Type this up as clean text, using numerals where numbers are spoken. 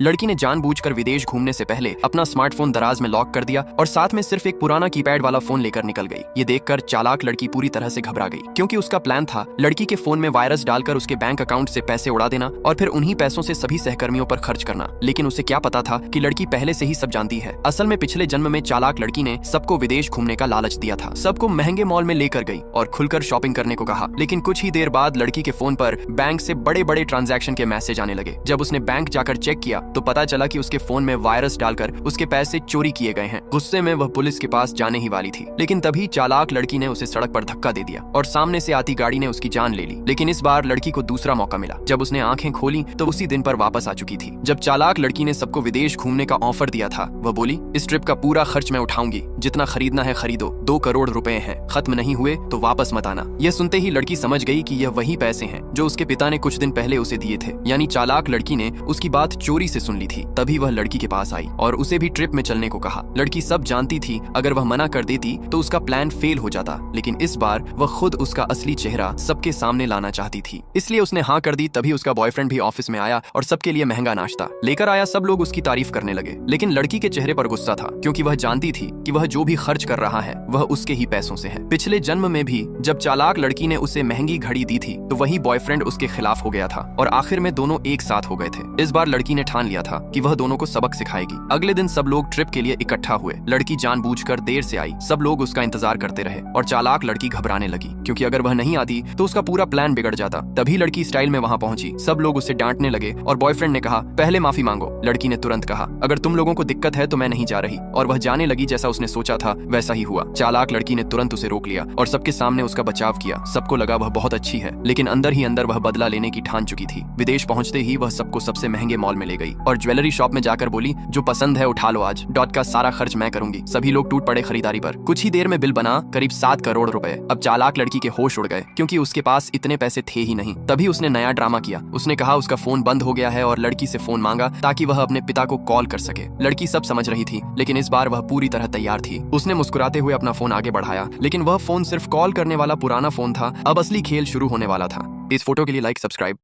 लड़की ने जानबूझकर विदेश घूमने से पहले अपना स्मार्टफोन दराज में लॉक कर दिया और साथ में सिर्फ एक पुराना कीपैड वाला फोन लेकर निकल गई। ये देखकर चालाक लड़की पूरी तरह से घबरा गई, क्योंकि उसका प्लान था लड़की के फोन में वायरस डालकर उसके बैंक अकाउंट से पैसे उड़ा देना और फिर उन्हीं पैसों से सभी सहकर्मियों पर खर्च करना। लेकिन उसे क्या पता था कि लड़की पहले से ही सब जानती है। असल में पिछले जन्म में चालाक लड़की ने सबको विदेश घूमने का लालच दिया था, सबको महंगे मॉल में लेकर गई और खुलकर शॉपिंग करने को कहा। लेकिन कुछ ही देर बाद लड़की के फोन पर बैंक से बड़े बड़े ट्रांजैक्शन के मैसेज आने लगे। जब उसने बैंक जाकर चेक किया तो पता चला कि उसके फोन में वायरस डालकर उसके पैसे चोरी किए गए हैं। गुस्से में वह पुलिस के पास जाने ही वाली थी, लेकिन तभी चालाक लड़की ने उसे सड़क पर धक्का दे दिया और सामने से आती गाड़ी ने उसकी जान ले ली। लेकिन इस बार लड़की को दूसरा मौका मिला। जब उसने आंखें खोली तो उसी दिन पर वापस आ चुकी थी। जब चालाक लड़की ने सबको विदेश घूमने का ऑफर दिया था, वह बोली, इस ट्रिप का पूरा खर्च मैं उठाऊंगी, जितना खरीदना है खरीदो, 2 करोड़ रुपए हैं, खत्म नहीं हुए तो वापस मत आना। यह सुनते ही लड़की समझ गई कि यह वही पैसे हैं जो उसके पिता ने कुछ दिन पहले उसे दिए थे। यानी चालाक लड़की ने उसकी बात चोरी से सुन ली थी। तभी वह लड़की के पास आई और उसे भी ट्रिप में चलने को कहा। लड़की सब जानती थी, अगर वह मना कर देती तो उसका प्लान फेल हो जाता, लेकिन इस बार वह खुद उसका असली चेहरा सबके सामने लाना चाहती थी, इसलिए उसने हाँ कर दी। तभी उसका बॉयफ्रेंड भी ऑफिस में आया और सबके लिए महंगा नाश्ता लेकर आया। सब लोग उसकी तारीफ करने लगे, लेकिन लड़की के चेहरे पर गुस्सा था, क्योंकि वह जानती थी कि वह जो भी खर्च कर रहा है वह उसके ही पैसों से है। पिछले जन्म में भी जब चालाक लड़की ने उसे महंगी घड़ी दी थी तो वही बॉयफ्रेंड उसके खिलाफ हो गया था और आखिर में दोनों एक साथ हो गए थे। इस बार लड़की ने ठान लिया था कि वह दोनों को सबक सिखाएगी। अगले दिन सब लोग ट्रिप के लिए इकट्ठा हुए। लड़की जानबूझकर देर से आई। सब लोग उसका इंतजार करते रहे और चालाक लड़की घबराने लगी, क्योंकि अगर वह नहीं आती तो उसका पूरा प्लान बिगड़ जाता। तभी लड़की स्टाइल में वहां पहुंची। सब लोग उसे डांटने लगे और बॉयफ्रेंड ने कहा, पहले माफी मांगो। लड़की ने तुरंत कहा, अगर तुम लोगों को दिक्कत है तो मैं नहीं जा रही, और वह जाने लगी। जैसा उसने सोचा था वैसा ही हुआ। चालाक लड़की ने तुरंत उसे रोक लिया और सबके सामने उसका बचाव किया। सबको लगा वह बहुत अच्छी है, लेकिन अंदर ही अंदर वह बदला लेने की ठान चुकी थी। विदेश पहुंचते ही वह सबको सबसे महंगे मॉल में ले गई और ज्वेलरी शॉप में जाकर बोली, जो पसंद है उठा लो आज, डॉट का सारा खर्च मैं करूंगी। सभी लोग टूट पड़े खरीदारी पर। कुछ ही देर में बिल बना करीब 7 करोड़ रुपए। अब चालाक लड़की के होश उड़ गए, क्योंकि उसके पास इतने पैसे थे ही नहीं। तभी उसने नया ड्रामा किया। उसने कहा उसका फोन बंद हो गया है और लड़की से फोन मांगा ताकि वह अपने पिता को कॉल कर सके। लड़की सब समझ रही थी, लेकिन इस बार वह पूरी तरह तैयार थी। उसने मुस्कुराते हुए अपना फोन आगे बढ़ाया, लेकिन वह फोन सिर्फ कॉल करने वाला पुराना फोन था। अब असली खेल शुरू होने वाला था। इस फोटो के लिए लाइक, सब्सक्राइब